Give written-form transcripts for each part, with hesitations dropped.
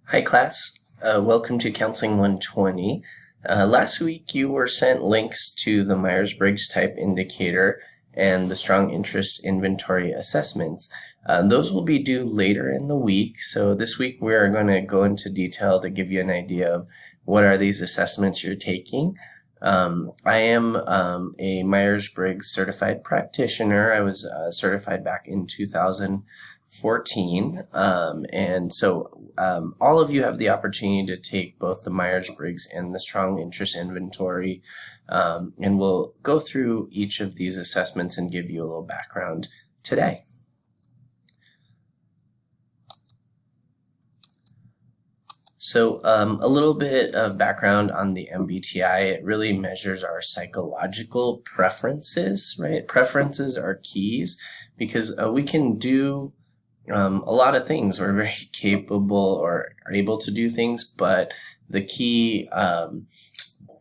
Hi class, welcome to Counseling 120. Last week you were sent links to the Myers-Briggs Type Indicator and the Strong Interest Inventory assessments. Those will be due later in the week, so this week we are going to go into detail to give you an idea of what are these assessments you're taking. I am a Myers-Briggs certified practitioner. I was certified back in 2014, and so all of you have the opportunity to take both the Myers-Briggs and the Strong Interest Inventory, and we'll go through each of these assessments and give you a little background today. So a little bit of background on the MBTI. It really measures our psychological preferences, right? Preferences are keys because we can do a lot of things. We're very capable or are able to do things, but the key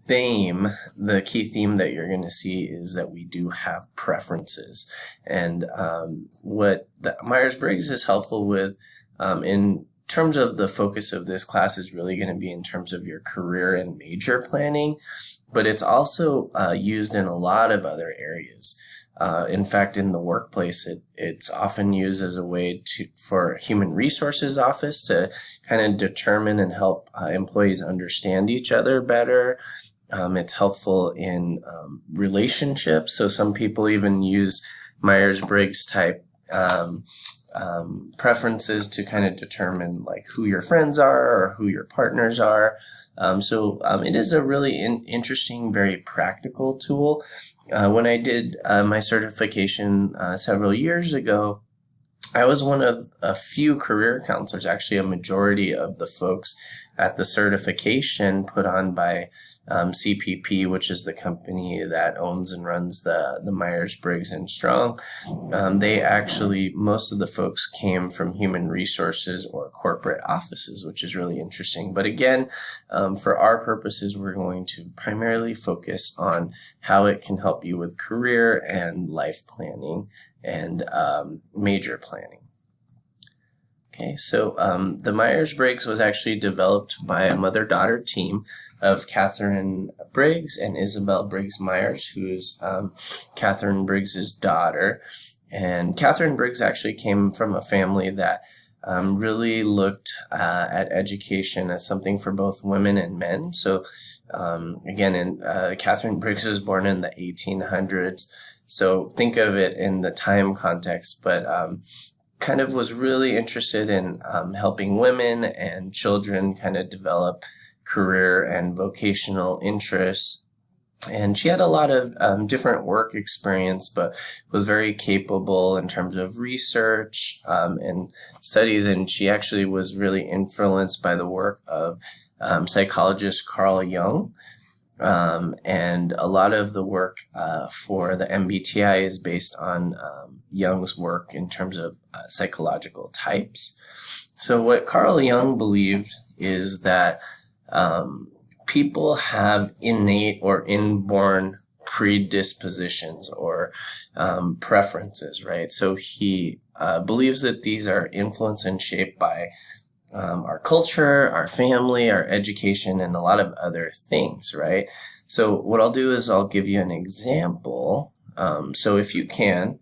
theme that you're going to see is that we do have preferences. And what the Myers-Briggs is helpful with in terms of the focus of this class is really going to be in terms of your career and major planning, but it's also used in a lot of other areas. In fact, in the workplace, it's often used as a way for human resources office to kind of determine and help employees understand each other better. It's helpful in relationships. So some people even use Myers-Briggs type preferences to kind of determine like who your friends are or who your partners are. So it is a really interesting, very practical tool. When I did my certification several years ago, I was one of a few career counselors, actually a majority of the folks at the certification put on by CPP, which is the company that owns and runs the Myers-Briggs and Strong. Most of the folks came from human resources or corporate offices, which is really interesting. But again, for our purposes, we're going to primarily focus on how it can help you with career and life planning and major planning. Okay, so the Myers-Briggs was actually developed by a mother-daughter team of Catherine Briggs and Isabel Briggs Myers, who is Catherine Briggs's daughter. And Catherine Briggs actually came from a family that really looked at education as something for both women and men. So Catherine Briggs was born in the 1800s. So think of it in the time context, but kind of was really interested in helping women and children kind of develop career and vocational interests. And she had a lot of different work experience, but was very capable in terms of research and studies. And she actually was really influenced by the work of psychologist Carl Jung. And a lot of the work for the MBTI is based on Jung's work in terms of psychological types. So what Carl Jung believed is that people have innate or inborn predispositions or preferences, right? So he believes that these are influenced and shaped by our culture, our family, our education, and a lot of other things, right? So what I'll do is I'll give you an example. So if you can,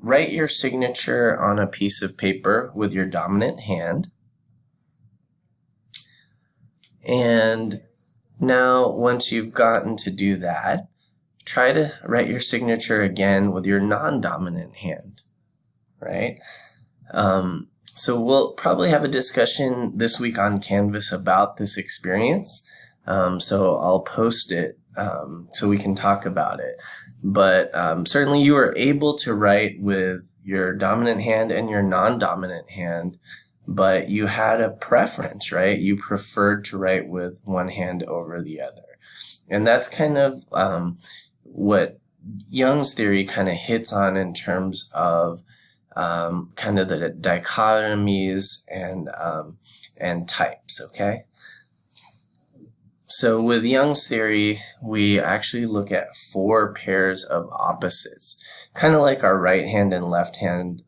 write your signature on a piece of paper with your dominant hand. And now, once you've gotten to do that, try to write your signature again with your non-dominant hand, right? So we'll probably have a discussion this week on Canvas about this experience. So I'll post it so we can talk about it. But certainly you were able to write with your dominant hand and your non-dominant hand, but you had a preference, right? You preferred to write with one hand over the other. And that's kind of what Jung's theory kind of hits on in terms of kind of the dichotomies and types, okay? So with Jung's theory, we actually look at 4 pairs of opposites, kind of like our right hand and left hand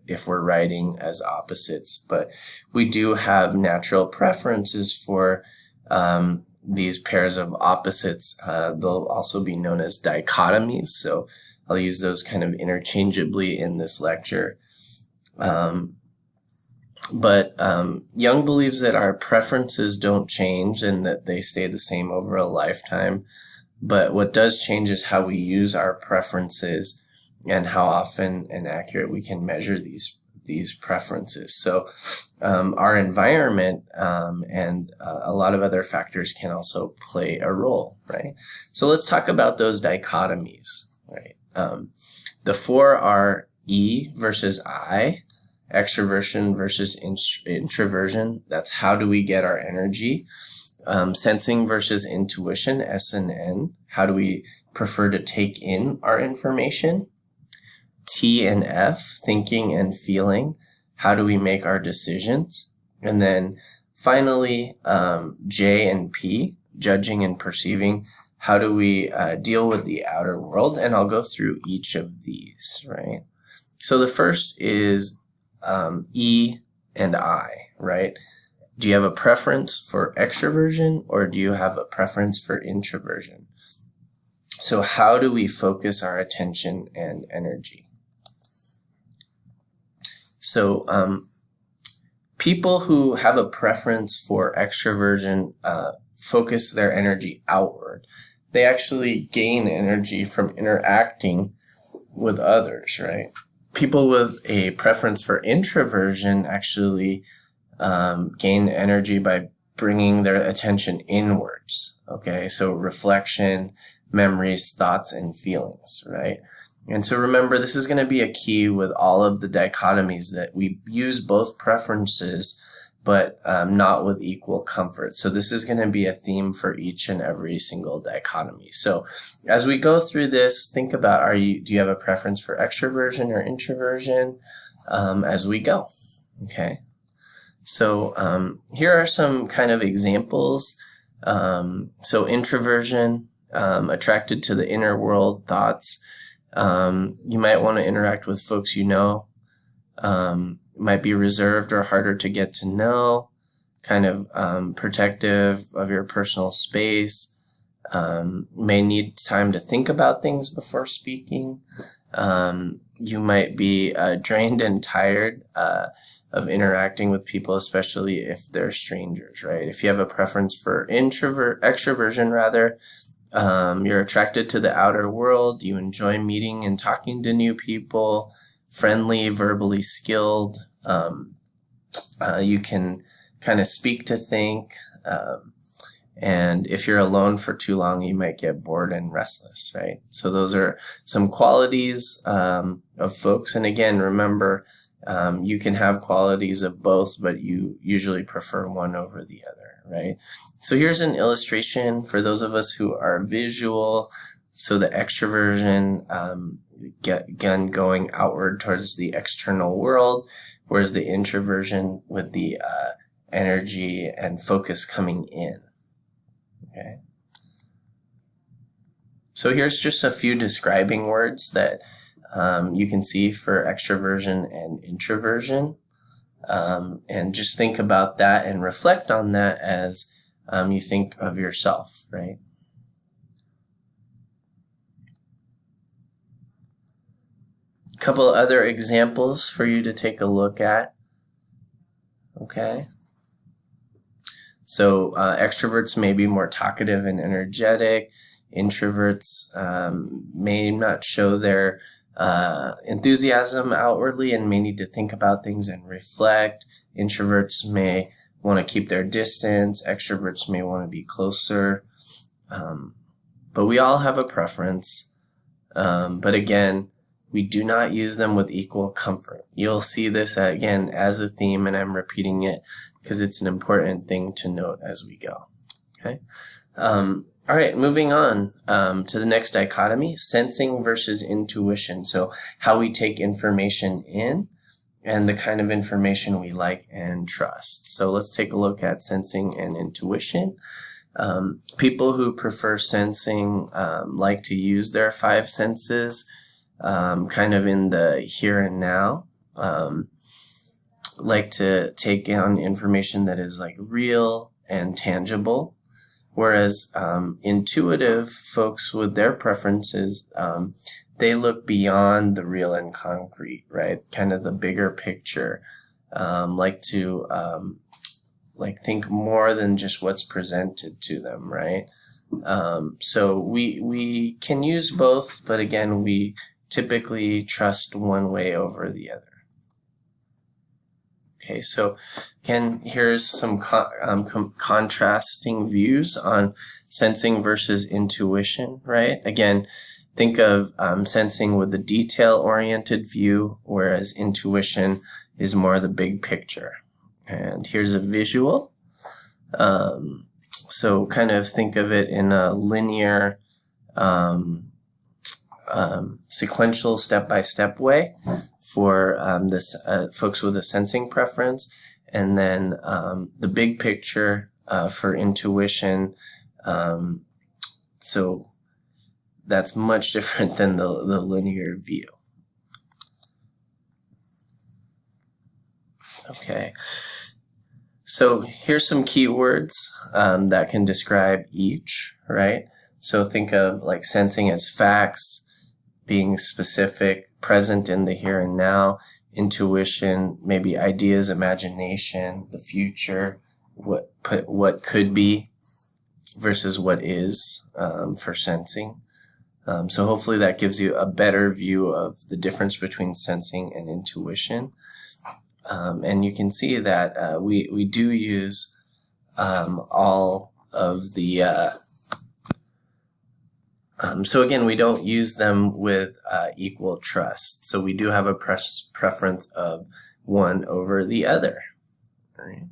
if we're writing as opposites. But we do have natural preferences for these pairs of opposites. They'll also be known as dichotomies. So I'll use those kind of interchangeably in this lecture. But Jung believes that our preferences don't change and that they stay the same over a lifetime. But what does change is how we use our preferences and how often and accurate we can measure these preferences. So our environment and a lot of other factors can also play a role, right? So let's talk about those dichotomies, right? The 4 are E versus I. Extroversion versus introversion. That's how do we get our energy. Sensing versus intuition, S and N. How do we prefer to take in our information? T and F, thinking and feeling. How do we make our decisions? And then finally, J and P, judging and perceiving. How do we deal with the outer world? And I'll go through each of these, right? So the first is E and I, right? Do you have a preference for extroversion or do you have a preference for introversion? So how do we focus our attention and energy? So people who have a preference for extroversion focus their energy outward. They actually gain energy from interacting with others, right? People with a preference for introversion actually gain energy by bringing their attention inwards, okay? So reflection, memories, thoughts, and feelings, right? And so remember, this is going to be a key with all of the dichotomies that we use both preferences, but not with equal comfort. So this is going to be a theme for each and every single dichotomy. So as we go through this, think about, do you have a preference for extroversion or introversion as we go, okay? So here are some kind of examples. So introversion, attracted to the inner world, thoughts. You might want to interact with folks you know. Might be reserved or harder to get to know, kind of protective of your personal space, may need time to think about things before speaking. You might be drained and tired of interacting with people, especially if they're strangers, right? If you have a preference for extroversion rather, you're attracted to the outer world, you enjoy meeting and talking to new people, friendly, verbally skilled. You can kind of speak to think. And if you're alone for too long, you might get bored and restless, right? So those are some qualities of folks. And again, remember, you can have qualities of both, but you usually prefer one over the other, right? So here's an illustration for those of us who are visual. So the extroversion, again, going outward towards the external world, whereas the introversion with the energy and focus coming in. Okay. So here's just a few describing words that you can see for extroversion and introversion. And just think about that and reflect on that as you think of yourself, right? A couple other examples for you to take a look at. Okay. So extroverts may be more talkative and energetic. Introverts may not show their enthusiasm outwardly and may need to think about things and reflect. Introverts may want to keep their distance. Extroverts may want to be closer. But we all have a preference. But again, we do not use them with equal comfort. You'll see this again as a theme, and I'm repeating it because it's an important thing to note as we go. Okay. All right, moving on to the next dichotomy, sensing versus intuition. So how we take information in and the kind of information we like and trust. So let's take a look at sensing and intuition. People who prefer sensing like to use their five senses kind of in the here and now, like to take on information that is like real and tangible. Whereas intuitive folks with their preferences, they look beyond the real and concrete, right? Kind of the bigger picture, like to like think more than just what's presented to them, right? So we can use both, but again, we typically trust one way over the other. Okay, so again, here's some contrasting views on sensing versus intuition, right? Again, think of sensing with the detail-oriented view, whereas intuition is more the big picture. And here's a visual. So kind of think of it in a linear, sequential step-by-step way for this folks with a sensing preference, and then the big picture for intuition. So that's much different than the linear view. Okay, so here's some keywords that can describe each, right? So think of like sensing as facts, being specific, present in the here and now. Intuition, maybe ideas, imagination, the future, what could be versus what is for sensing. So hopefully that gives you a better view of the difference between sensing and intuition. And you can see that we do use all of the so again, we don't use them with equal trust. So we do have a preference of one over the other. All right.